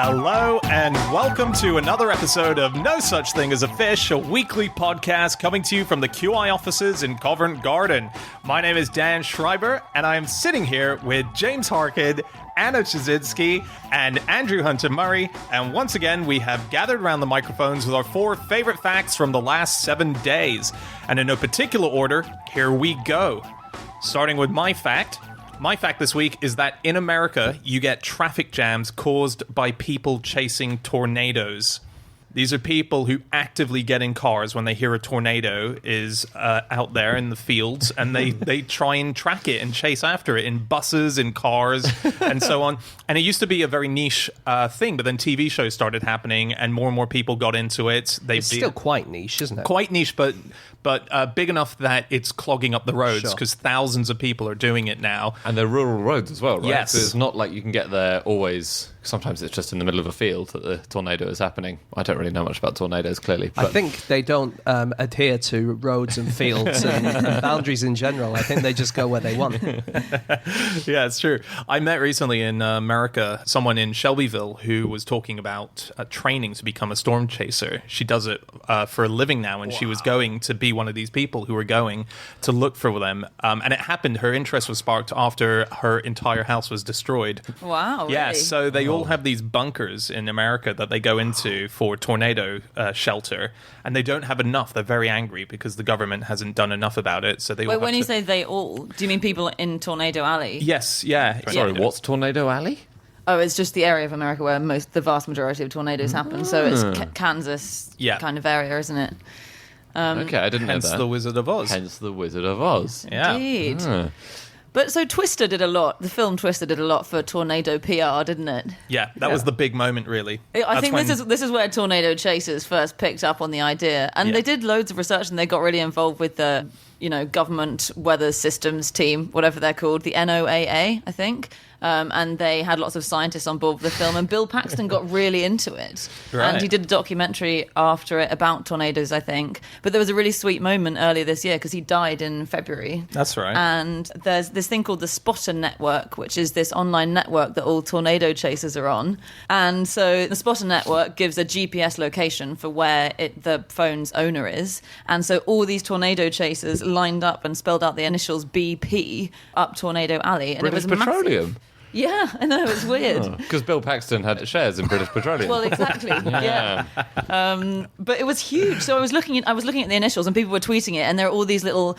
Hello and welcome to another episode of No Such Thing as a Fish, a weekly podcast coming to you from the QI offices in Covent Garden. My name is Dan Schreiber, and I am sitting here with James Harkid, Anna Chazinski, and Andrew Hunter Murray. And once again, we have gathered around the microphones with our 4 favorite facts from the last 7 days. And in no particular order, here we go. Starting with my fact. My fact this week is that in America, you get traffic jams caused by people chasing tornadoes. These are people who actively get in cars when they hear a tornado is out there in the fields, and they try and track it and chase after it in buses, in cars, and so on. And it used to be a very niche thing, but then TV shows started happening, and more people got into it. It's still quite niche, isn't it? Quite niche, but big enough that it's clogging up the roads because thousands of people are doing it now. And they're rural roads as well, right? Yes. So it's not like you can get there always. Sometimes it's just in the middle of a field that the tornado is happening. I don't really know much about tornadoes, clearly. I think they don't adhere to roads and fields and boundaries in general. I think they just go where they want. Yeah, it's true. I met recently in America someone in Shelbyville who was talking about training to become a storm chaser. She does it for a living now, and she was going to be one of these people who were going to look for them. And it happened, her interest was sparked after her entire house was destroyed. Wow, Yeah, really? so they all have these bunkers in America that they go into for tornado shelter, and they don't have enough. They're very angry because the government hasn't done enough about it. So they all Wait, have when to... you say they all, do you mean people in Tornado Alley? Yes, yeah. Sorry, what's Tornado Alley? Oh, it's just the area of America where the vast majority of tornadoes happen. So it's Kansas kind of area, isn't it? Okay, I didn't know Hence that. the Wizard of Oz. Hence the Wizard of Oz. Yeah. Indeed. Ah. But so Twister did a lot. The film Twister did a lot for tornado PR, didn't it? Yeah, that was the big moment, really. I think this is where Tornado Chasers first picked up on the idea, and they did loads of research, and they got really involved with the government weather systems team, whatever they're called, the NOAA, I think. And they had lots of scientists on board with the film, and Bill Paxton got really into it. Right. And he did a documentary after it about tornadoes, I think. But there was a really sweet moment earlier this year because he died in February. That's right. And there's this thing called the Spotter Network, which is this online network that all tornado chasers are on. And so the Spotter Network gives a GPS location for where the phone's owner is. And so all these tornado chasers lined up and spelled out the initials BP up Tornado Alley. And British it was Petroleum. Massive. Yeah, I know, it's weird. Because Bill Paxton had shares in British Petroleum. Well, exactly. Yeah. But it was huge. So I was looking at the initials, and people were tweeting it, and there are all these little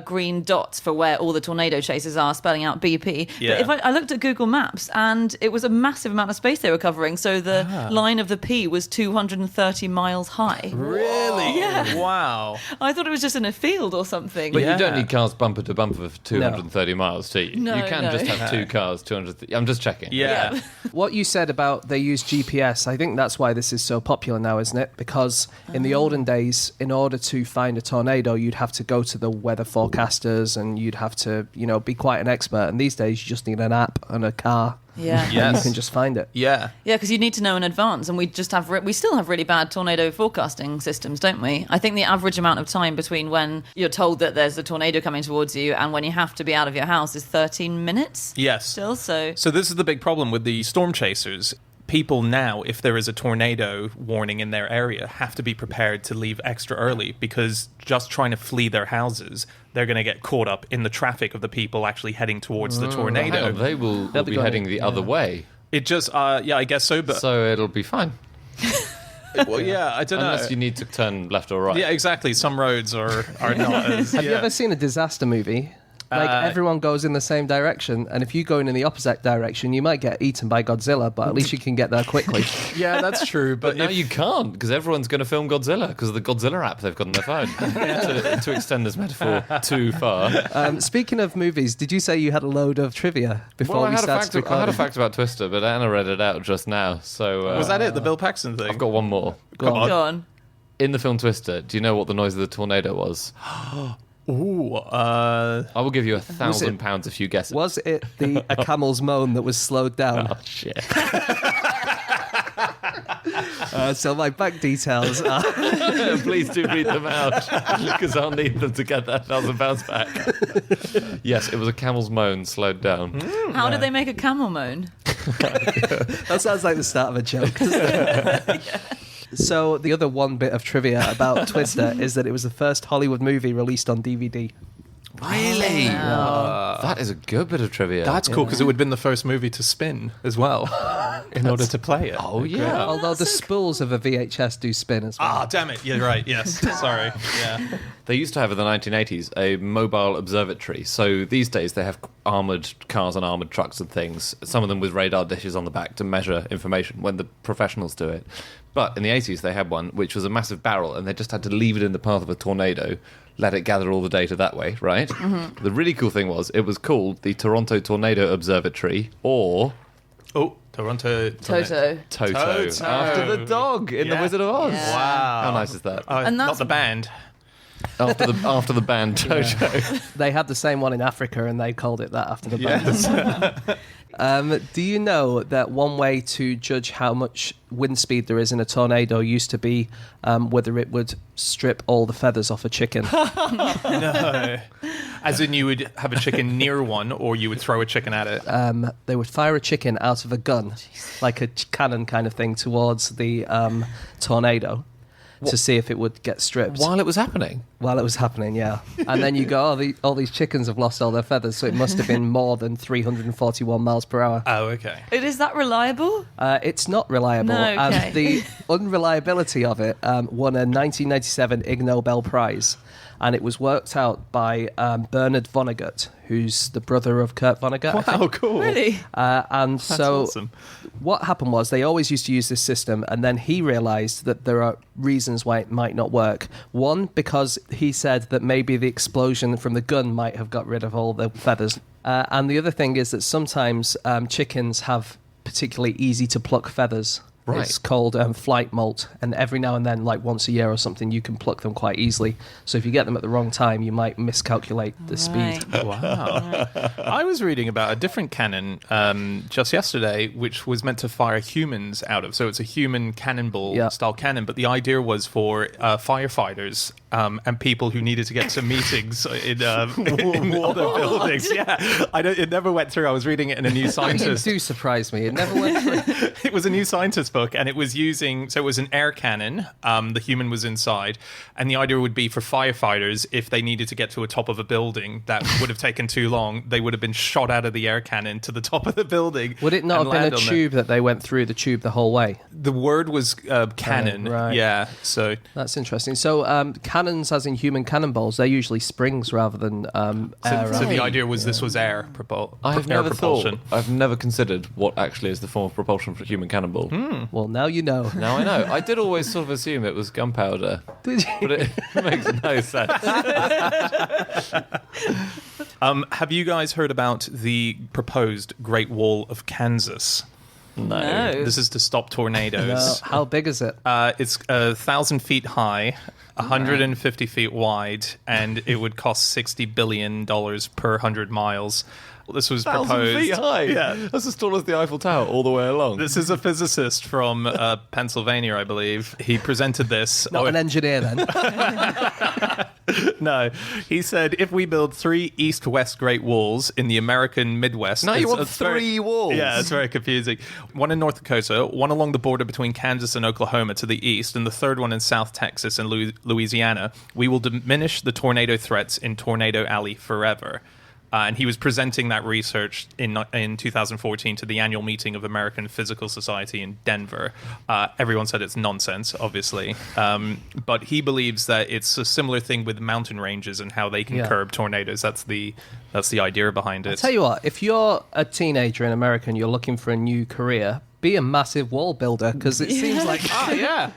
green dots for where all the tornado chasers are, spelling out BP. Yeah. But if I looked at Google Maps, and it was a massive amount of space they were covering. So the line of the P was 230 miles high. Really? Yeah. Wow. I thought it was just in a field or something. But Yeah. you don't need cars bumper to bumper for 230 miles, do you? No, you can no. just have 2 cars, 200... I'm just checking. Yeah. What you said about they use GPS, I think that's why this is so popular now, isn't it? Because in the olden days, in order to find a tornado, you'd have to go to the weather forecasters and you'd have to, be quite an expert. And these days, you just need an app and a car. Yeah. Yes. And you can just find it. Yeah. Yeah, because you need to know in advance, and we still have really bad tornado forecasting systems, don't we? I think the average amount of time between when you're told that there's a tornado coming towards you and when you have to be out of your house is 13 minutes. Yes. Still, so this is the big problem with the storm chasers. People now, if there is a tornado warning in their area, have to be prepared to leave extra early because just trying to flee their houses, they're going to get caught up in the traffic of the people actually heading towards the tornado. Hang on, they will They'll be be going- heading the other way. It just, I guess so, but So it'll be fine. well, yeah, I don't know. Unless you need to turn left or right. Yeah, exactly. Some roads are not as. Have you ever seen a disaster movie? Like, everyone goes in the same direction, and if you go in the opposite direction, you might get eaten by Godzilla, but at least you can get there quickly. Yeah, that's true. But But now you can't, because everyone's going to film Godzilla, because of the Godzilla app they've got on their phone. to extend this metaphor too far. Speaking of movies, did you say you had a load of trivia before Well, we I started had recording? a fact about Twister, but Anna read it out just now. So was that it? The Bill Paxton thing? I've got one more. Come on. go on. In the film Twister, do you know what the noise of the tornado was? Ooh, I will give you £1,000 if you guess it. Was it a camel's moan that was slowed down? Oh, shit. So my bank details are... Please do read them out, because I'll need them to get that £1,000 back. Yes, it was a camel's moan slowed down. How did they make a camel moan? That sounds like the start of a joke, doesn't it? So the other one bit of trivia about Twister is that it was the first Hollywood movie released on DVD. Really? That is a good bit of trivia. That's cool because it would have been the first movie to spin as well in order to play it. Oh, yeah. Although the spools of a VHS do spin as well. Ah, damn it. You're right. Yes. Sorry. Yeah. They used to have in the 1980s a mobile observatory. So these days they have armoured cars and armoured trucks and things, some of them with radar dishes on the back to measure information when the professionals do it. But in the 80s they had one which was a massive barrel and they just had to leave it in the path of a tornado, let it gather all the data that way, right? Mm-hmm. The really cool thing was it was called the Toronto Tornado Observatory or... Oh, Toronto. Toto. Toto. After the dog in The Wizard of Oz. Yeah. Wow. How nice is that? And not that's- the band. After the band Toto. They had the same one in Africa and they called it that after the band. Do you know that one way to judge how much wind speed there is in a tornado used to be whether it would strip all the feathers off a chicken? No. As in you would have a chicken near one or you would throw a chicken at it? They would fire a chicken out of a gun, like a cannon kind of thing, towards the tornado. To see if it would get stripped. While it was happening? While it was happening, yeah. And then you go, all these chickens have lost all their feathers, so it must have been more than 341 miles per hour. Oh, okay. It is that reliable? It's not reliable. No, okay. And the unreliability of it won a 1997 Ig Nobel Prize. And it was worked out by Bernard Vonnegut, who's the brother of Kurt Vonnegut. I think. Wow, cool. Really? And That's so awesome. what happened was they always used to use this system, and then he realized that there are reasons why it might not work. One, because he said that maybe the explosion from the gun might have got rid of all the feathers. And the other thing is that sometimes chickens have particularly easy to pluck feathers. Right. It's called flight molt, and every now and then, like once a year or something, you can pluck them quite easily. So if you get them at the wrong time, you might miscalculate the speed. Right. Wow. I was reading about a different cannon just yesterday, which was meant to fire humans out of. So it's a human cannonball style cannon, but the idea was for firefighters and people who needed to get to meetings in other buildings. Yeah, it never went through. I was reading it in a New You Scientist. do surprise me. It never went through. It was a New Scientist book, and it was using, so it was an air cannon. The human was inside, and the idea would be for firefighters, if they needed to get to the top of a building that would have taken too long, they would have been shot out of the air cannon to the top of the building. Would it not and have been land a on tube that they went through the tube the whole way? The word was cannon. Right. Yeah, so That's interesting. So cannons, as in human cannonballs, they're usually springs rather than air. so the right? idea was this was air I've air never propulsion. I've never considered what actually is the form of propulsion for a human cannonball. Well, now you know. Now I know. I did always sort of assume it was gunpowder, Did you? but it makes no sense. Have you guys heard about the proposed Great Wall of Kansas? No. This is to stop No. tornadoes. How big is it? It's 1,000 feet high, 150 feet wide, and it would cost $60 billion per 100 miles. This was 1,000 proposed. feet high. Yeah. That's as tall as the Eiffel Tower all the way along. This is a physicist from Pennsylvania, I believe. He presented this. Not an engineer, then. No, he said if we build 3 east-west Great Walls in the American Midwest. Now you want it's very- 3 walls. Yeah, it's very confusing. One in North Dakota, one along the border between Kansas and Oklahoma to the east, and the third one in South Texas and Louisiana. We will diminish the tornado threats in Tornado Alley forever. And he was presenting that research in 2014 to the annual meeting of American Physical Society in Denver. Everyone said it's nonsense, obviously. But he believes that it's a similar thing with mountain ranges and how they can curb tornadoes. That's the idea behind it. Tell you what, if you're a teenager in America and you're looking for a new career, be a massive wall builder, because it seems like... yeah.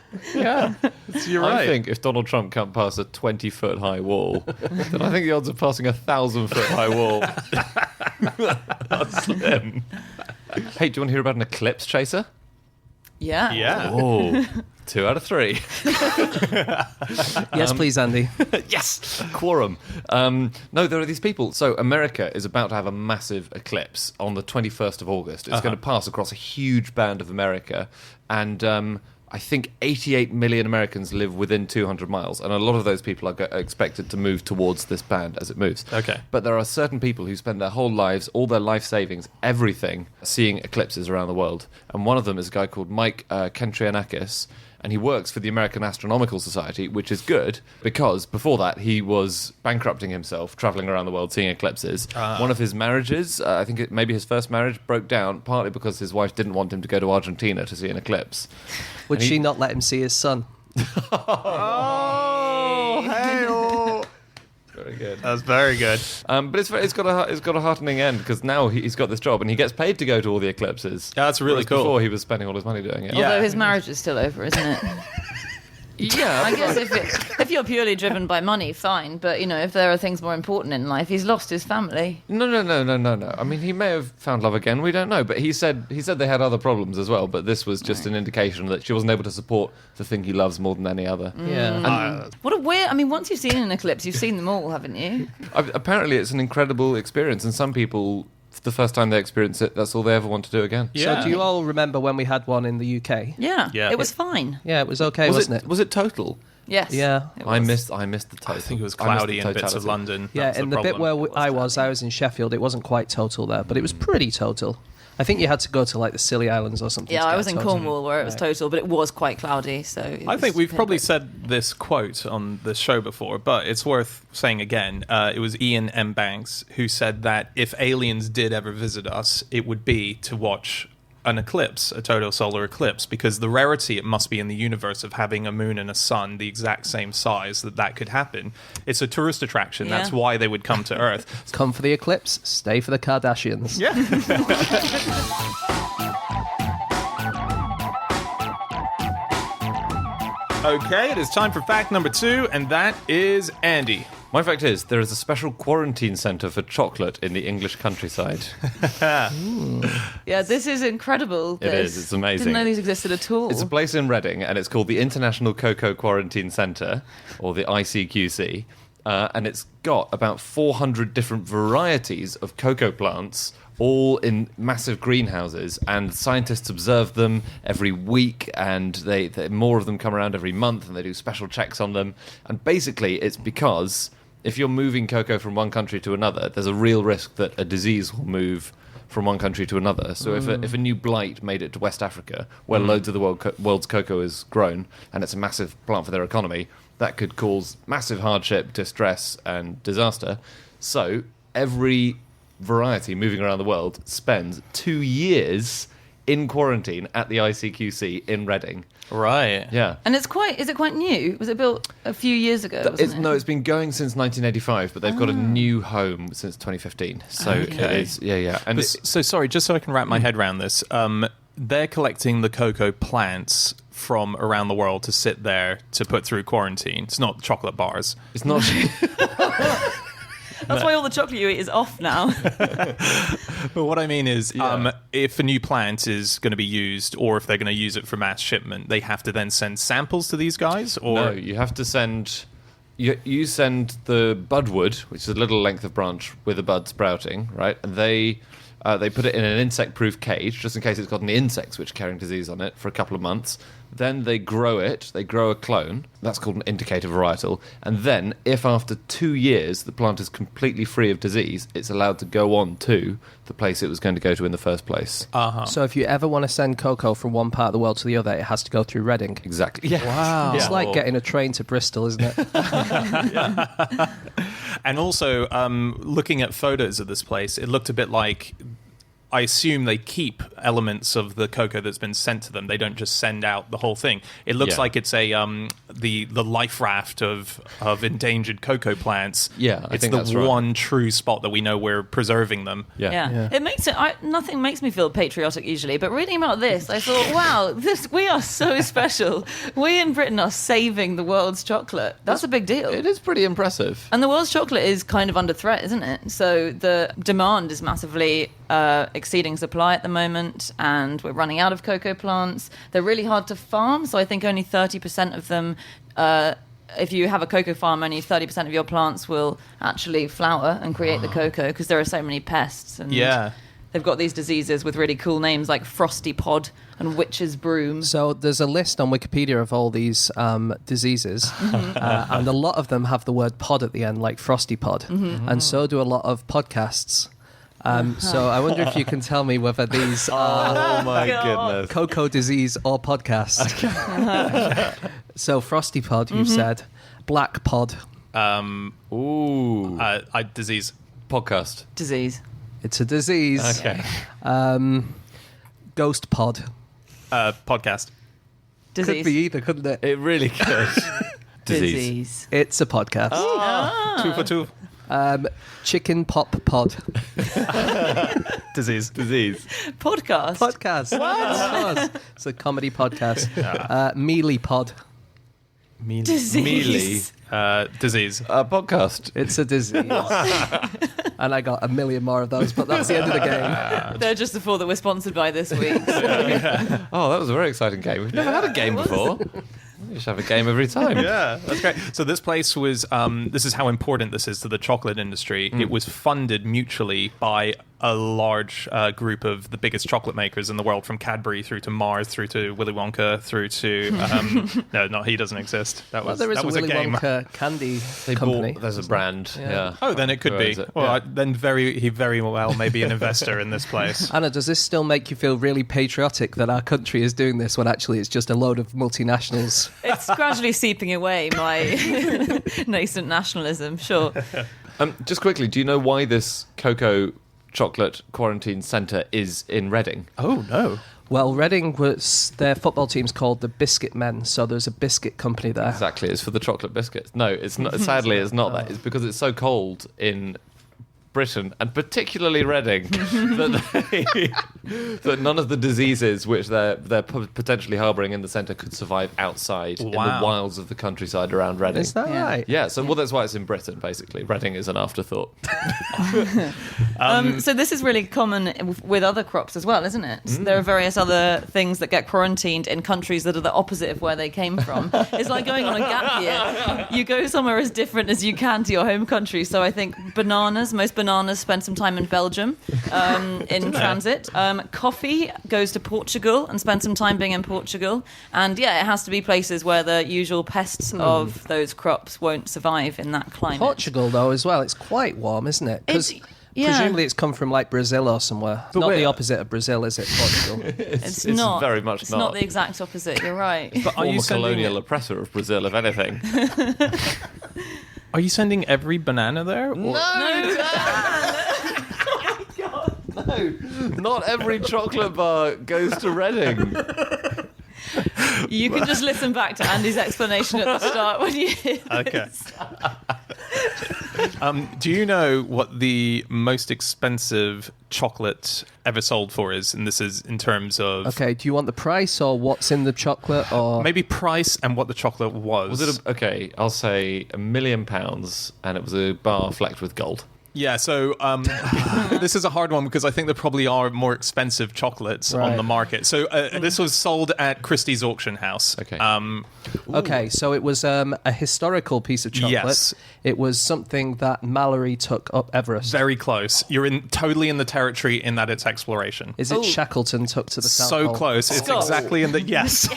You're I right. think if Donald Trump can't pass a 20-foot high wall, then I think the odds of passing a 1,000-foot high wall are slim. Hey, do you want to hear about an eclipse chaser? Yeah. Yeah. Oh, 2 out of 3. Yes, please, Andy. Yes, quorum. No, there are these people. So America is about to have a massive eclipse on the 21st of August. It's going to pass across a huge band of America, and I think 88 million Americans live within 200 miles, and a lot of those people are expected to move towards this band as it moves. Okay. But there are certain people who spend their whole lives, all their life savings, everything, seeing eclipses around the world. And one of them is a guy called Mike Kentrianakis, and he works for the American Astronomical Society, which is good because before that he was bankrupting himself, traveling around the world seeing eclipses. One of his marriages, I think maybe his first marriage, broke down partly because his wife didn't want him to go to Argentina to see an eclipse. Would she not let him see his son? Oh, hey, Very good. that's very good. But it's got a heartening end because now he's got this job and he gets paid to go to all the eclipses. Yeah, that's really Whereas cool. Before he was spending all his money doing it. Yeah. Although his marriage is still over, isn't it? Yeah. I guess if you're purely driven by money, fine. But, if there are things more important in life, he's lost his family. No. I mean, he may have found love again. We don't know. But he said they had other problems as well. But this was just an indication that she wasn't able to support the thing he loves more than any other. Yeah. What a weird... once you've seen an eclipse, you've seen them all, haven't you? Apparently, it's an incredible experience, and some people, the first time they experience it, that's all they ever want to do again. Yeah. So do you all remember when we had one in the UK? Yeah. Yeah. It was fine. Yeah, it was okay, wasn't it? Was it total? Yes. Yeah. it I was. missed the total. I think it was I missed the cloudy in bits of totality. London. Yeah, That's in the bit problem. where I was in Sheffield, it wasn't quite total there, but it was pretty total. I think you had to go to like the Scilly Islands or something. Yeah, to I get was in total. Cornwall where it was Right. total, but it was quite cloudy. So I think we've probably said this quote on the show before, but it's worth saying again. It was Ian M. Banks who said that if aliens did ever visit us, it would be to watch an eclipse, a total solar eclipse, because the rarity it must be in the universe of having a moon and a sun the exact same size that could happen. It's a tourist attraction. Yeah. That's why they would come to Earth. Come for the eclipse, stay for the Kardashians. Yeah. Okay, it is time for fact number 2, and that is Andy. My fact is, there is a special quarantine centre for chocolate in the English countryside. Yeah, this is incredible. It is, it's amazing. Didn't know these existed at all. It's a place in Reading, and it's called the International Cocoa Quarantine Centre, or the ICQC. And it's got about 400 different varieties of cocoa plants, all in massive greenhouses, and scientists observe them every week, and they more of them come around every month, and they do special checks on them. And basically, it's because if you're moving cocoa from one country to another, there's a real risk that a disease will move from one country to another. So if a new blight made it to West Africa, where loads of the world's cocoa is grown, and it's a massive plant for their economy, that could cause massive hardship, distress, and disaster. So every variety moving around the world spends 2 years in quarantine at the ICQC in Reading. Right. Yeah. And is it quite new? Was it built a few years ago? wasn't it? No, it's been going since 1985, but they've got a new home since 2015. So it Okay. is, yeah. And But so sorry, just so I can wrap my head around this. They're collecting the cocoa plants from around the world to sit there to put through quarantine. It's not chocolate bars. it's not. That's why all the chocolate you eat is off now. But what I mean is, Yeah. if a new plant is going to be used, or if they're going to use it for mass shipment, they have to then send samples to these guys? Or No, you have to send. You send the budwood, which is a little length of branch with a bud sprouting, right? And they put it in an insect-proof cage, just in case it's got any insects which are carrying disease on it, for a couple of months. Then they grow it. They grow a clone. That's called an indicator varietal. And then, if after 2 years the plant is completely free of disease, it's allowed to go on to the place it was going to go to in the first place. So if you ever want to send cocoa from one part of the world to the other, it has to go through Reading. Exactly. Yeah. Wow. It's like getting a train to Bristol, isn't it? And also, looking at photos of this place, it looked a bit like, I assume they keep elements of the cocoa that's been sent to them. They don't just send out the whole thing. It looks Yeah. like it's a the life raft of endangered cocoa plants. Yeah, I it's think the that's right. one true spot that we know we're preserving them. Yeah. It makes it. Nothing makes me feel patriotic usually, but reading about this, I thought, wow, we are so special. We in Britain are saving the world's chocolate. That's a big deal. It is pretty impressive. And the world's chocolate is kind of under threat, isn't it? So the demand is massively exceeding supply at the moment, and we're running out of cocoa plants. They're really hard to farm, so I think only 30% of them, if you have a cocoa farm, only 30% of your plants will actually flower and create the cocoa, because there are so many pests. And Yeah. they've got these diseases with really cool names like Frosty Pod and Witch's Broom. So there's a list on Wikipedia of all these diseases, and a lot of them have the word pod at the end, like Frosty Pod, and so do a lot of podcasts. So I wonder if you can tell me whether these are Oh my God. goodness. cocoa disease or podcast. So Frosty Pod, you've said. Black Pod. Ooh. Disease. Podcast. Disease. It's a disease. Okay. Ghost Pod. Podcast. Could Disease. be either, couldn't it? It really could. Disease. It's a podcast. 2 for 2. Chicken Pop Pod. Disease. Disease. Podcast. Podcast. What? It's a comedy podcast. Mealy Pod. Disease. Disease. Podcast. It's a disease. And I got a million more of those, but that's the end of the game. They're just the 4 that we're sponsored by this week. Oh, that was a very exciting game. We've never had a game before. We should have a game every time. Yeah, that's great. So this place was, this is how important this is to the chocolate industry. It was funded mutually by a large group of the biggest chocolate makers in the world, from Cadbury through to Mars, through to Willy Wonka, through to... no, he doesn't exist. That Well, was, there is that a was Willy a game. Wonka candy They company. bought, there's a brand. Yeah. Oh, then it could Who be. owns it? Well, Yeah. then he very well may be an investor in this place. Anna, does this still make you feel really patriotic that our country is doing this when actually it's just a load of multinationals? It's gradually seeping away, my nascent nationalism, sure. Just quickly, do you know why this cocoa chocolate quarantine centre is in Reading? Oh, no. Well, Reading was their football team's called the Biscuit Men, so there's a biscuit company there. Exactly, it's for the chocolate biscuits. No, it's not. Sadly, it's not that. It's because it's so cold in Britain, and particularly Reading, that none of the diseases which they're potentially harbouring in the centre could survive outside in the Wow. wilds of the countryside around Reading. Is that Yeah. right? Yeah, so well, that's why it's in Britain, basically. Reading is an afterthought. So this is really common with other crops as well, isn't it? There are various other things that get quarantined in countries that are the opposite of where they came from. It's like going on a gap year. You go somewhere as different as you can to your home country. So I think most bananas spend some time in Belgium in transit. Coffee goes to Portugal and spends some time being in Portugal. And yeah, it has to be places where the usual pests of those crops won't survive in that climate. Portugal, though, as well, it's quite warm, isn't it? 'Cause Yeah. presumably it's come from like Brazil or somewhere. But Not wait, the opposite of Brazil, is it, Portugal? It's It's not. very much It's not. not the exact opposite. You're right. But are you Former colonial oppressor of Brazil, if anything. Are you sending every banana there? Or- No, not every chocolate bar goes to Reading. You can just listen back to Andy's explanation at the start when you hear Okay. this. Do you know what the most expensive chocolate ever sold for is? And this is in terms of Okay, do you want the price or what's in the chocolate or... maybe price and what the chocolate was. Was it okay? I'll say £1 million, and it was a bar flecked with gold. Yeah, so this is a hard one because I think there probably are more expensive chocolates on Right. the market. So this was sold at Christie's auction house. Okay. Okay, so it was a historical piece of chocolate. Yes. It was something that Mallory took up Everest. Very close. You're totally in the territory in that it's exploration. Is it Shackleton took to the South So Pole? close. It's Scott. exactly in the yes.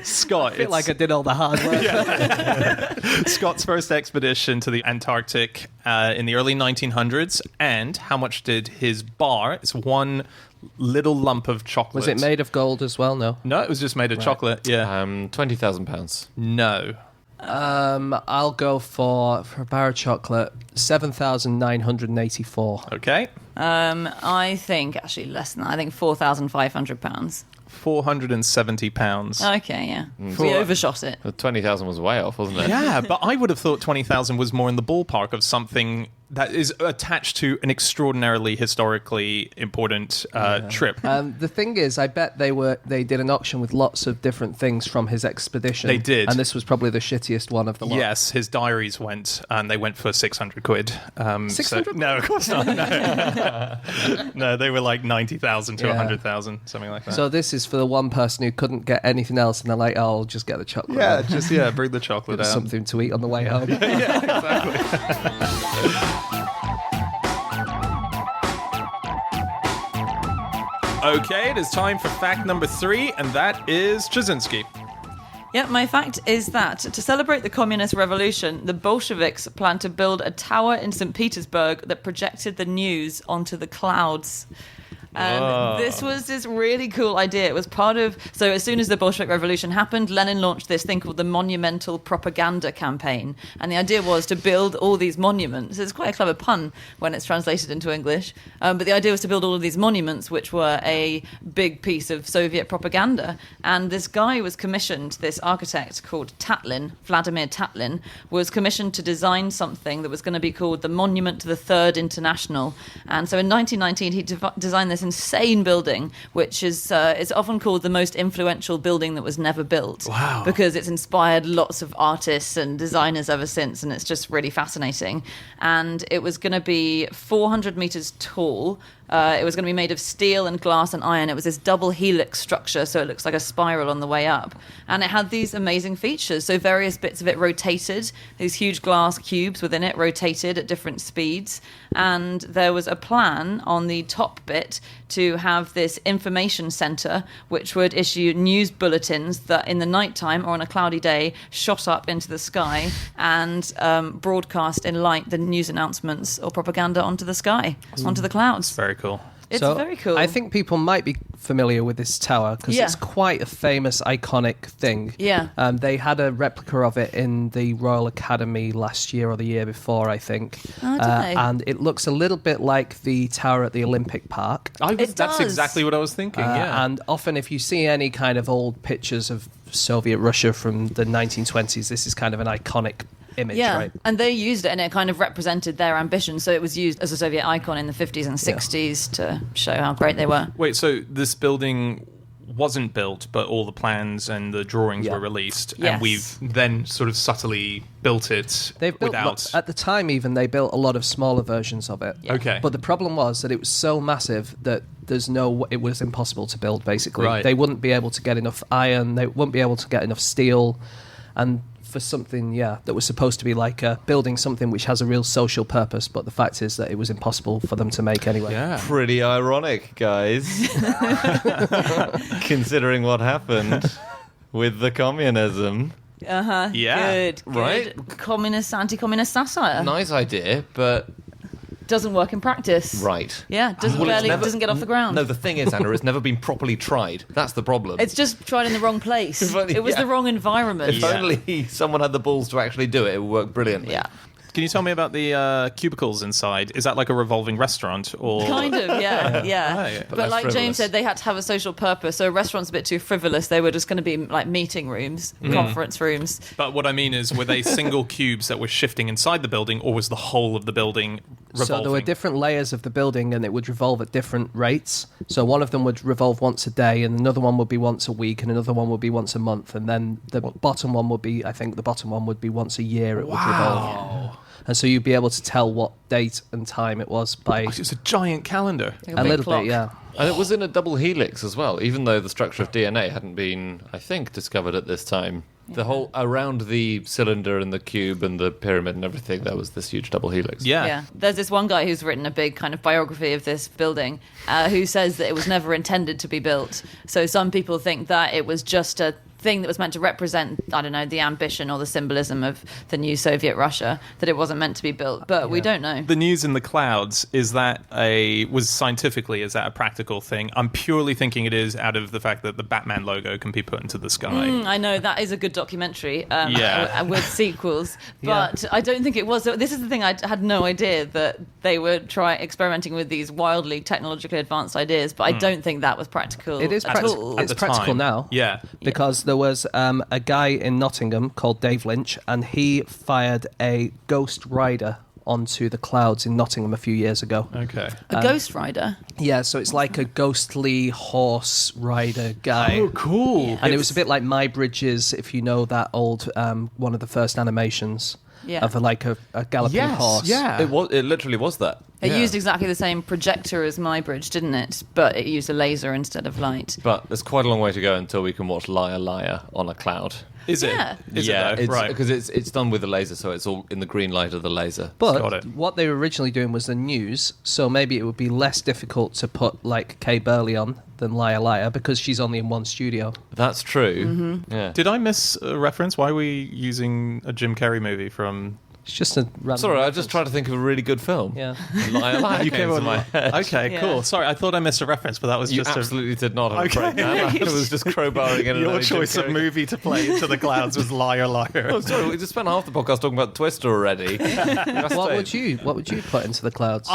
Scott. I feel like I did all the hard work. Scott's first expedition to the Antarctic in the early 1900s. And how much did his bar? It's one little lump of chocolate. Was it made of gold as well? No. No, it was just made of chocolate. Yeah. £20,000. No. I'll go for a bar of chocolate, 7,984. Okay. I think actually less than that. I think £4,500. £470. Okay, yeah. We overshot it. The 20,000 was way off, wasn't it? Yeah, but I would have thought 20,000 was more in the ballpark of something that is attached to an extraordinarily historically important trip. The thing is, I bet they did an auction with lots of different things from his expedition. They did. And this was probably the shittiest one of the lot. Yes, his diaries went, and they went for 600 quid. 600? No, of course not. No, no, they were like 90,000 to Yeah. 100,000, something like that. So this is for the one person who couldn't get anything else, and they're like, "Oh, I'll just get the chocolate." yeah, just bring the chocolate Give us out. something to eat on the way home. Okay, it is time for fact number 3, and that is Jasinski. Yeah, my fact is that to celebrate the communist revolution, the Bolsheviks planned to build a tower in St. Petersburg that projected the news onto the clouds. And this was this really cool idea. It was part of... So as soon as the Bolshevik Revolution happened, Lenin launched this thing called the Monumental Propaganda Campaign. And the idea was to build all these monuments. It's quite a clever pun when it's translated into English. But the idea was to build all of these monuments, which were a big piece of Soviet propaganda. And this guy was commissioned, this architect called Tatlin, Vladimir Tatlin, was commissioned to design something that was going to be called the Monument to the Third International. And so in 1919, he designed this insane building, which is it's often called the most influential building that was never built. Wow. Because it's inspired lots of artists and designers ever since, and it's just really fascinating. And it was going to be 400 meters tall. It was going to be made of steel and glass and iron. It was this double helix structure, so it looks like a spiral on the way up. And it had these amazing features. So various bits of it rotated. These huge glass cubes within it rotated at different speeds. And there was a plan on the top bit to have this information center, which would issue news bulletins that in the nighttime or on a cloudy day shot up into the sky and broadcast in light the news announcements or propaganda onto the sky, onto the clouds. Very cool. It's So, very cool. I think people might be familiar with this tower because Yeah. it's quite a famous, iconic thing. Yeah. They had a replica of it in the Royal Academy last year or the year before, I think. Oh, did they? And it looks a little bit like the tower at the Olympic Park. It That's does. exactly what I was thinking, yeah. And often, if you see any kind of old pictures of Soviet Russia from the 1920s, this is kind of an iconic image, Yeah, right? and they used it, and it kind of represented their ambition. So it was used as a Soviet icon in the 50s and 60s to show how great they were. Wait, so this building wasn't built, but all the plans and the drawings Yeah. were released, Yes. and we've then sort of subtly built it They've built without... at the time even they built a lot of smaller versions of it. Yeah. Okay. But the problem was that it was so massive that it was impossible to build. Basically, Right. they wouldn't be able to get enough iron. They wouldn't be able to get enough steel, and for something, that was supposed to be like building something which has a real social purpose. But the fact is that it was impossible for them to make anyway. Yeah. Pretty ironic, guys. Considering what happened with the communism. Yeah, good. right? Communist, anti-communist satire Nice idea, but doesn't work in practice. right. Yeah, doesn't Well, it's doesn't get off the ground. No, the thing is, Anna, it's never been properly tried. That's the problem. It's just tried in the wrong place. If only- It was yeah. the wrong environment. if Yeah. only someone had the balls to actually do it, it would work brilliantly. Yeah. Can you tell me about the cubicles inside? Is that like a revolving restaurant? Or Kind of, yeah. Right. But less like frivolous. James said, they had to have a social purpose. So a restaurant's a bit too frivolous. They were just going to be like meeting rooms, conference rooms. But what I mean is, were they single cubes that were shifting inside the building, or was the whole of the building revolving? So there were different layers of the building, and it would revolve at different rates. So one of them would revolve once a day, and another one would be once a week, and another one would be once a month, and then the bottom one would be, I think, the bottom one would be once a year. It would revolve, and so you'd be able to tell what date and time it was by It's a giant calendar. Like a big little clock. bit, yeah. And it was in a double helix as well, even though the structure of DNA hadn't been, I think, discovered at this time. The whole around the cylinder and the cube and the pyramid and everything, there was this huge double helix. Yeah. Yeah, there's this one guy who's written a big kind of biography of this building who says that it was never intended to be built. So some people think that it was just a thing that was meant to represent, I don't know, the ambition or the symbolism of the new Soviet Russia, that it wasn't meant to be built. But we don't know. The news in the clouds, is that is that a practical thing? I'm purely thinking it is out of the fact that the Batman logo can be put into the sky. I know that is a good documentary Yeah. with sequels, but I don't think it was. This is the thing, I had no idea that they were experimenting with these wildly technologically advanced ideas, but I don't think that was practical It is at practical. all. At It's the practical time. now. Yeah. Because there was a guy in Nottingham called Dave Lynch, and he fired a Ghost Rider onto the clouds in Nottingham a few years ago. Okay. A Ghost Rider? Yeah, so it's like a ghostly horse rider guy. Oh, cool. And it was a bit like My Bridges, if you know that old, one of the first animations Yeah. of a galloping horse. Yeah. It literally was that. It Yeah. used exactly the same projector as My Bridge, didn't it? But it used a laser instead of light. But there's quite a long way to go until we can watch Liar Liar on a cloud. Is it? Yeah. Is yeah, it though? Right. because it's done with a laser, so it's all in the green light of the laser. But Got it. what they were originally doing was the news, so maybe it would be less difficult to put like Kay Burley on than Liar Liar because she's only in one studio. That's true. Yeah. Did I miss a reference? Why are we using a Jim Carrey movie from... It's just a random Sorry, I reference. just tried to think of a really good film. Yeah. Liar, Liar came to my head. Okay, Yeah. cool. Sorry, I thought I missed a reference, but that was You just absolutely did not, I'm Okay. afraid. Dan. It was just crowbarring in your another Jim choice of Carrey. movie to play into the clouds was Liar Liar. Oh, sorry, we just spent half the podcast talking about Twister already. What would you put into the clouds?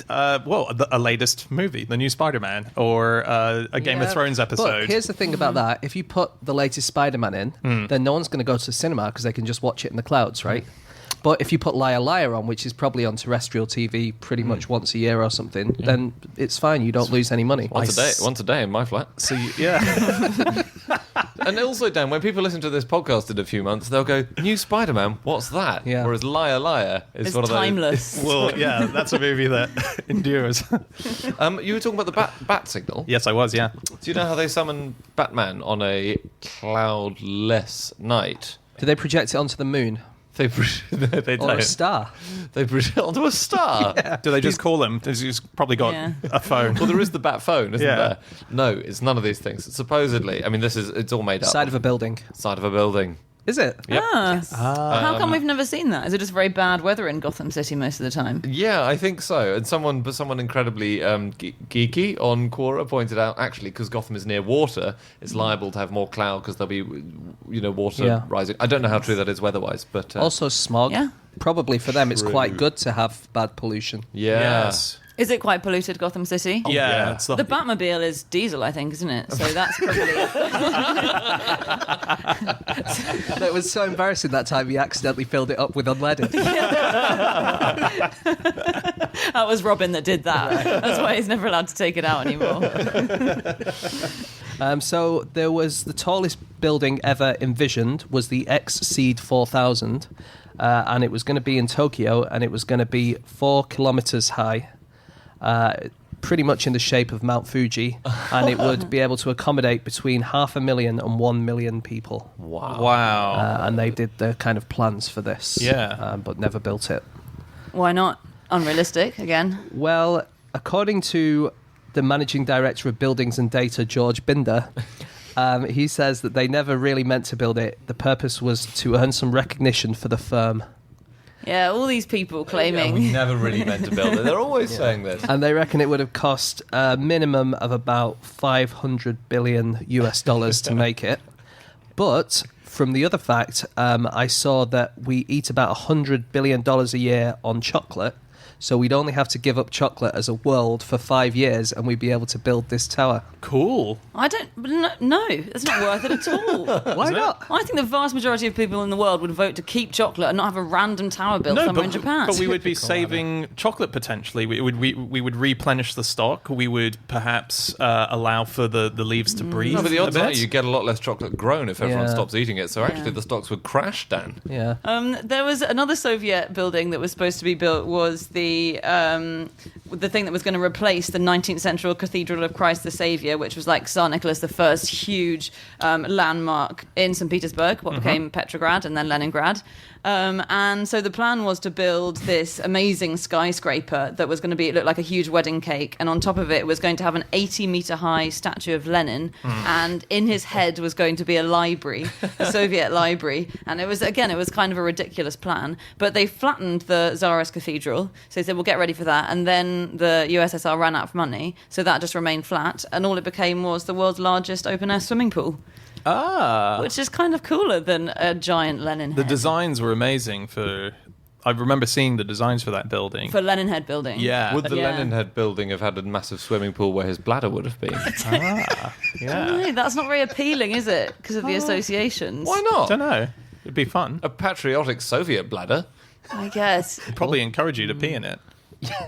A latest movie, the new Spider-Man, or a Game of Yeah. Thrones episode. But here's the thing about that: if you put the latest Spider-Man in, then no one's going to go to the cinema because they can just watch it in the clouds, right? But if you put Liar Liar on, which is probably on terrestrial TV pretty much once a year or something, then it's fine. You don't lose any money. Once a day in my flat. So yeah, And also, Dan, when people listen to this podcast in a few months, they'll go, "New Spider-Man, what's that?" Yeah. Whereas Liar Liar is It's one of those. timeless. well, yeah, that's a movie that endures. You were talking about the bat signal. Yes, I was. Yeah. Do you know how they summon Batman on a cloudless night? Do they project it onto the moon They they or a don't. star? They project onto a star. Do they just call him? He's probably got Yeah. a phone. Well, there is the bat phone, isn't Yeah. there? No, it's none of these things. Supposedly, I mean, it's all made up. Side of a building. Side of a building. Is it? Yep. How come we've never seen that? Is it just very bad weather in Gotham City most of the time? Yeah, I think so. And someone incredibly geeky on Quora pointed out, actually, because Gotham is near water, it's liable to have more cloud because there'll be, water Yeah. rising. I don't know how true that is weather-wise, but Also smog. Yeah. Probably for them, it's True. quite good to have bad pollution. yeah. Yes. Is it quite polluted, Gotham City? Yeah. yeah. It's The Batmobile is diesel, I think, isn't it? So that's probably... It was so embarrassing that time he accidentally filled it up with unleaded. That was Robin that did that. That's why he's never allowed to take it out anymore. So there was the tallest building ever envisioned was the Exceed 4000, and it was going to be in Tokyo, and it was going to be 4 kilometers high, pretty much in the shape of Mount Fuji, and it would be able to accommodate between 500,000 and 1 million people. Wow. Wow. And they did the kind of plans for this, Yeah. but never built it. Why not? Unrealistic, again. Well, according to the managing director of Buildings and Data, George Binder, he says that they never really meant to build it. The purpose was to earn some recognition for the firm. Yeah, all these people Yeah, claiming... we never really meant to build it. They're always saying this. And they reckon it would have cost a minimum of about $500 billion to make it. But from the other fact, I saw that we eat about $100 billion a year on chocolate. So we'd only have to give up chocolate as a world for 5 years and we'd be able to build this tower. Cool. I don't... No, it's not worth it at all. Why not? I think the vast majority of people in the world would vote to keep chocolate and not have a random tower built somewhere in Japan. but we would be saving chocolate potentially. We would replenish the stock. We would perhaps allow for the leaves to breathe. No, but the a odds are bit. you get a lot less chocolate grown if everyone Yeah. stops eating it. So actually, the stocks would crash, Dan. Yeah. There was another Soviet building that was supposed to be built, was the thing that was going to replace the 19th century Cathedral of Christ the Saviour, which was like Tsar Nicholas I's huge landmark in St. Petersburg, what became Petrograd and then Leningrad. And so the plan was to build this amazing skyscraper that was going to look like a huge wedding cake, and on top of it was going to have an 80-meter high statue of Lenin, and in his head was going to be a library, a Soviet library. And it was kind of a ridiculous plan, but they flattened the Tsarist Cathedral, so they said, we'll get ready for that, and then the USSR ran out of money, so that just remained flat, and all it became was the world's largest open-air swimming pool. Which is kind of cooler than a giant Lenin head. The designs were amazing I remember seeing the designs for that building. For Lenin Head building. Yeah. Would the Yeah. Lenin Head building have had a massive swimming pool where his bladder would have been? Yeah. No, that's not very appealing, is it? Because of the associations. Why I not? don't know. It'd be fun. A patriotic Soviet bladder. I guess Probably encourage you to pee in it.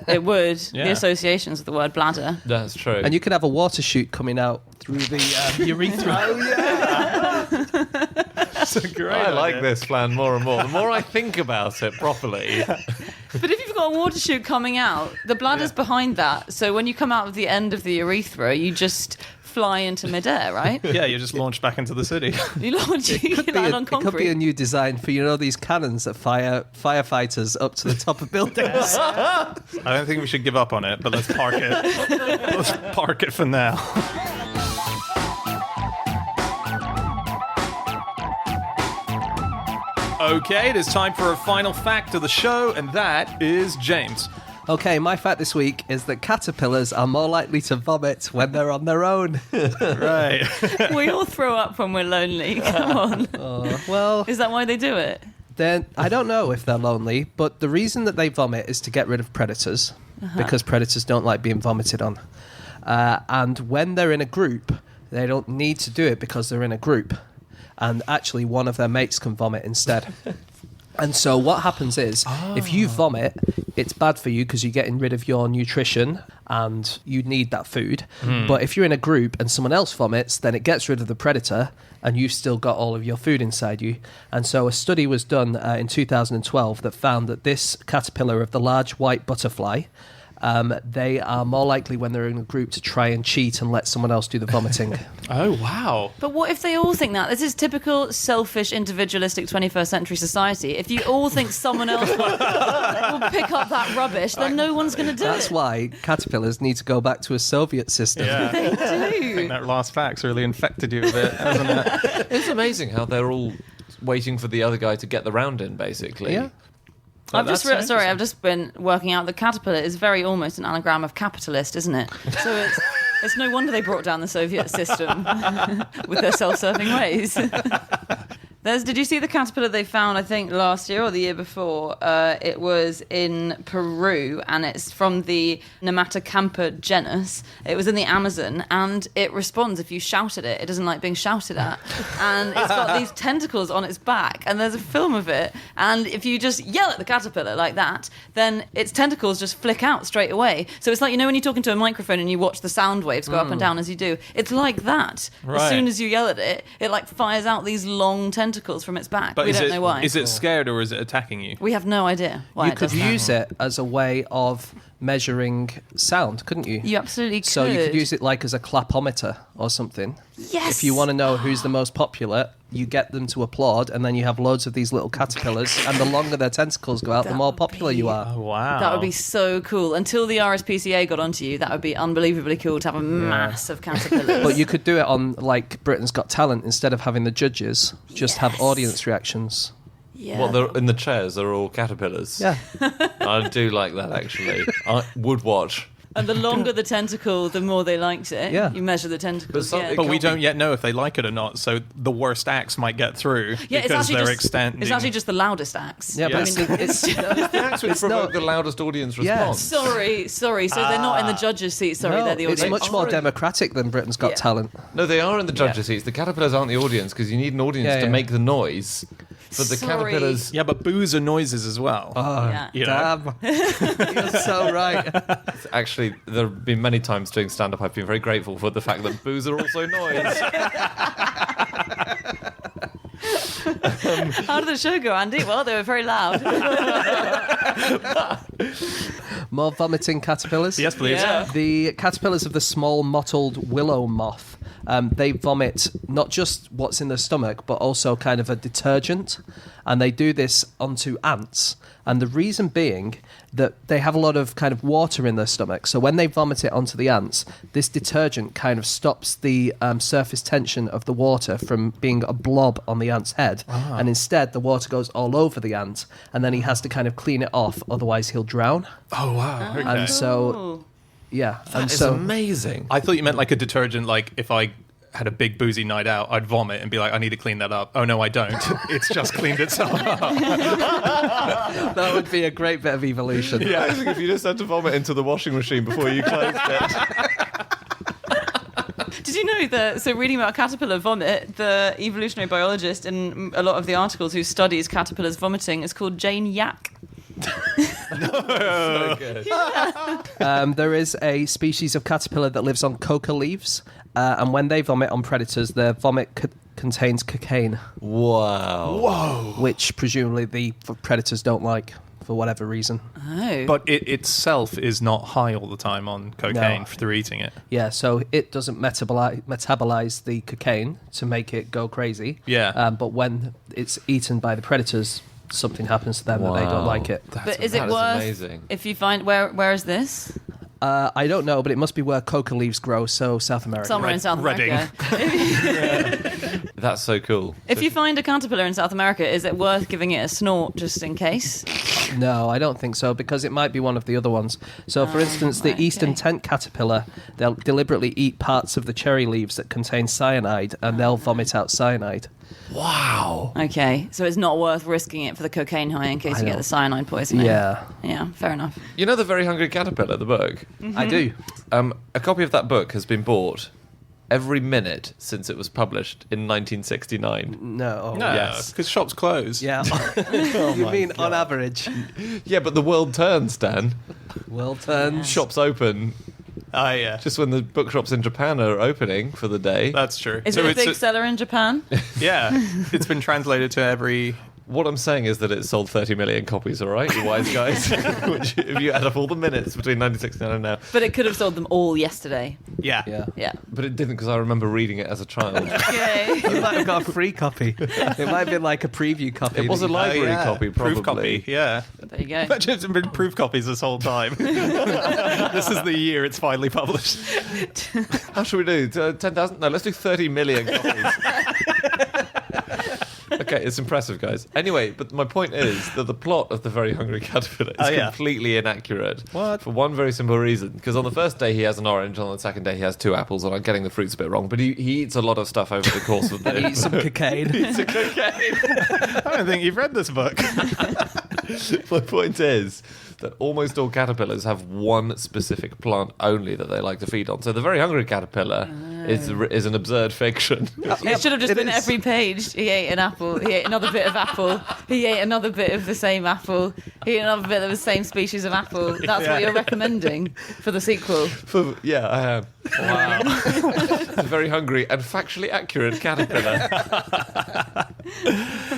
it would. Yeah. The associations of the word bladder. That's true. And you could have a water chute coming out through the urethra. That's a great I like idea. this plan more and more. The more I think about it properly. But if you've got a water chute coming out, the bladder's behind that. So when you come out of the end of the urethra, you just fly into midair, right? Yeah, you're just launched back into the city. You land on It could be concrete. a new design for, these cannons that fire firefighters up to the top of buildings. I don't think we should give up on it, but let's park it. Let's park it for now. Okay, it is time for a final fact of the show, and that is James. Okay, my fact this week is that caterpillars are more likely to vomit when they're on their own. Right. We all throw up when we're lonely. Come on. Well, Is that why they do it? then I don't know if they're lonely, but the reason that they vomit is to get rid of predators, because predators don't like being vomited on. And when they're in a group, they don't need to do it because they're in a group. And actually, one of their mates can vomit instead. And so what happens is, if you vomit, it's bad for you because you're getting rid of your nutrition and you need that food. But if you're in a group and someone else vomits, then it gets rid of the predator and you've still got all of your food inside you. And so a study was done in 2012 that found that this caterpillar of the large white butterfly, they are more likely when they're in a group to try and cheat and let someone else do the vomiting. Oh, wow. But what if they all think that? This is typical selfish, individualistic 21st century society. If you all think someone else will pick up that rubbish, then no one's going to do That's it. why caterpillars need to go back to a Soviet system. Yeah. They I think do. that last fact's really infected you a bit, hasn't it? It's amazing how they're all waiting for the other guy to get the round in, basically. Yeah. I've just that's I've just been working out the caterpillar is very almost an anagram of capitalist, isn't it? So it's no wonder they brought down the Soviet system with their self-serving ways. Did you see the caterpillar they found, I think, last year or the year before? It was in Peru, and it's from the Nematocampa genus. It was in the Amazon, and it responds if you shout at it. It doesn't like being shouted at. And it's got these tentacles on its back, and there's a film of it. And if you just yell at the caterpillar like that, then its tentacles just flick out straight away. So it's like, when you're talking to a microphone and you watch the sound waves go up and down as you do. It's like that. Right. As soon as you yell at it, it like fires out these long tentacles from its back. But We don't know why. Is it scared or is it attacking you? We have no idea why You it could does that. use it as a way of measuring sound, couldn't you? You absolutely could. So you could use it like as a clapometer or something. Yes. If you want to know who's the most popular, you get them to applaud, and then you have loads of these little caterpillars, and the longer their tentacles go out, the That more would popular be- you are. Oh, wow. That would be so cool. Until the RSPCA got onto you, that would be unbelievably cool to have a mass of caterpillars. But you could do it on, like, Britain's Got Talent. Instead of having the judges, just have Yes. audience reactions. yeah. Well, they're in the chairs. They're all caterpillars. Yeah. I do like that, actually. I would watch. And the longer the tentacle, the more they liked it. Yeah. You measure the tentacles. some- yeah. it But we can't be- don't yet know if they like it or not, so the worst acts might get through Yeah, because they're extending. It's actually just the loudest acts. Yeah, Yeah. but it's The acts would provoke the loudest audience Yeah. response. Sorry. So they're not in the judges' seat. Sorry, no, they're the it's audience. much more democratic than Britain's Got Yeah. Talent. No, they are in the judges' seats. The caterpillars aren't the audience because you need an audience Yeah, to yeah. make the noise. But the Sorry. caterpillars. Yeah, but boos are noises as well. Yeah. You know? Damn. You're so right. Actually, there have been many times doing stand-up I've been very grateful for the fact that boos are also noise. How did the show go, Andy? Well, they were very loud. More vomiting caterpillars? Yes, please. Yeah. The caterpillars of the small mottled willow moth, they vomit not just what's in their stomach, but also kind of a detergent. And they do this onto ants. And the reason being that they have a lot of kind of water in their stomach. So when they vomit it onto the ants, this detergent kind of stops the surface tension of the water from being a blob on the ant's head. And instead, the water goes all over the ant. And then he has to kind of clean it off, otherwise he'll drown. Oh, wow. Okay. And so, Ooh. yeah. That and is so, amazing. I thought you meant like a detergent, like if I had a big boozy night out, I'd vomit and be like, I need to clean that up. Oh, no, I don't. It's just cleaned itself up. that would be a great bit of evolution. Yeah, I think if you just had to vomit into the washing machine before you closed it. Did you know that? So, reading about caterpillar vomit, the evolutionary biologist in a lot of the articles who studies caterpillars vomiting is called Jane Yak. So good. There is a species of caterpillar that lives on coca leaves, and when they vomit on predators, their vomit contains cocaine, Wow. which presumably the predators don't like. for whatever reason. Oh. But it itself is not high all the time on cocaine No. through eating it. Yeah, so it doesn't metabolize the cocaine to make it go crazy. Yeah. But when it's eaten by the predators, something happens to them that they don't like it. But is it worth, amazing. if you find, where is this? I don't know, but it must be where coca leaves grow, so South America. Somewhere in South Reading. America. That's so cool. If you find a caterpillar in South America, is it worth giving it a snort just in case? No, I don't think so, because it might be one of the other ones. So, for instance, the right, eastern okay. tent caterpillar, they'll deliberately eat parts of the cherry leaves that contain cyanide, and they'll vomit out cyanide. Wow. Okay, so it's not worth risking it for the cocaine high in case I you get know. the cyanide poisoning. Yeah, Yeah, fair enough. You know The Very Hungry Caterpillar, the book? I do. A copy of that book has been bought every minute since it was published in 1969. No. No, Yes. because shops close. Yeah. You mean on average? Yeah, but the world turns, Dan. Well turned. Shops open Yeah. just when the bookshops in Japan are opening for the day. That's true. Is So it a it's big seller in Japan? yeah, it's been translated to every. What I'm saying is that it sold 30 million copies, all right, you wise guys? Which, if you add up all the minutes between 1969 and now. But it could have sold them all yesterday. Yeah. Yeah. Yeah. But it didn't because I remember reading it as a child. Okay. You might have got a free copy. It might have been like a preview copy. It was a library yeah. copy, probably. Proof copy, yeah. There you go. Imagine it's been proof copies this whole time. This is the year it's finally published. How should we do? 10,000? No, let's do 30 million copies. Okay, it's impressive, guys. Anyway, but my point is that the plot of The Very Hungry Caterpillar is Oh, yeah. completely inaccurate. What? For one very simple reason. Because on the first day he has an orange, and on the second day he has 2 apples, and I'm getting the fruits a bit wrong, but he eats a lot of stuff over the course of the... Eat some cocaine. It's a cocaine. I don't think you've read this book. My point is that almost all caterpillars have one specific plant only that they like to feed on. So The Very Hungry Caterpillar is an absurd fiction. It should have just It been is. every page. He ate an apple. He ate another bit of apple. He ate another bit of the same apple. He ate another bit of the same species of apple. That's what you're recommending for the sequel. Yeah, I am. Wow. It's a very hungry and factually accurate caterpillar.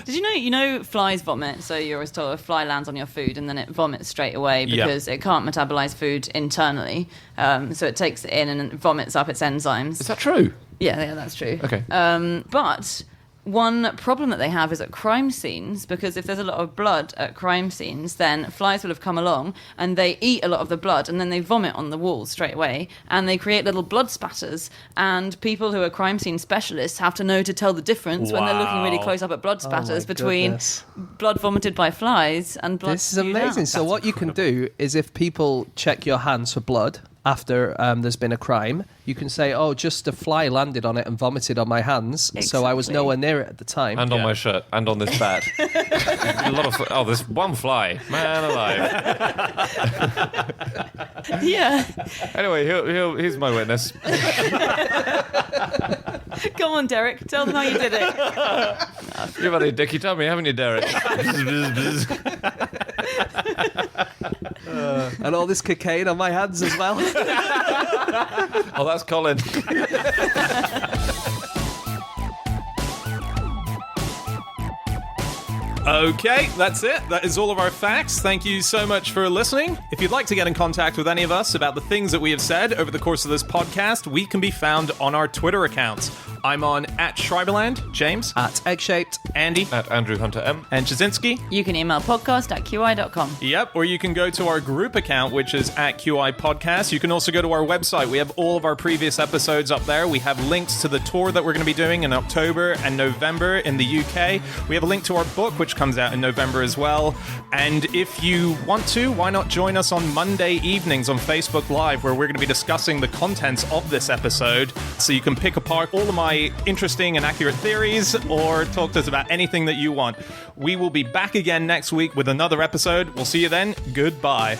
Did you know flies vomit? So you're always told a fly lands on your food and then it vomits straight away Yeah. because it can't metabolize food internally. So it takes it in and it vomits up its enzymes. Is that true? Yeah, that's true. Okay. But one problem that they have is at crime scenes, because if there's a lot of blood at crime scenes, then flies will have come along and they eat a lot of the blood and then they vomit on the walls straight away and they create little blood spatters, and people who are crime scene specialists have to know to tell the difference when they're looking really Wow. close up at blood spatters between goodness. blood vomited by flies and blood This is spewed amazing. out. So what you can do is, if people check your hands for blood after there's been a crime, you can say, "Oh, just a fly landed on it and vomited on my hands, so I was Exactly. nowhere near it at the time." And on Yeah. my shirt, and on this bat. A lot of there's one fly, man alive. Yeah. Anyway, here's my witness. Come on, Derek. Tell them how you did it. You've had a dicky tummy, haven't you, Derek? And all this cocaine on my hands as well. Oh, that's Colin. Okay, that's it. That is all of our facts. Thank you so much for listening. If you'd like to get in contact with any of us about the things that we have said over the course of this podcast, we can be found on our Twitter accounts. I'm on @Schreiberland, James, At egg-shaped. Andy, At Andrew Hunter M. and Jasinski. You can email podcast@qi.com. Yep, or you can go to our group account, which is @QI Podcast. You can also go to our website. We have all of our previous episodes up there. We have links to the tour that we're going to be doing in October and November in the UK. We have a link to our book, which comes out in November as well. And if you want to, why not join us on Monday evenings on Facebook Live, where we're going to be discussing the contents of this episode. So you can pick apart all of my interesting and accurate theories or talk to us about anything that you want. We will be back again next week with another episode. We'll see you then. Goodbye.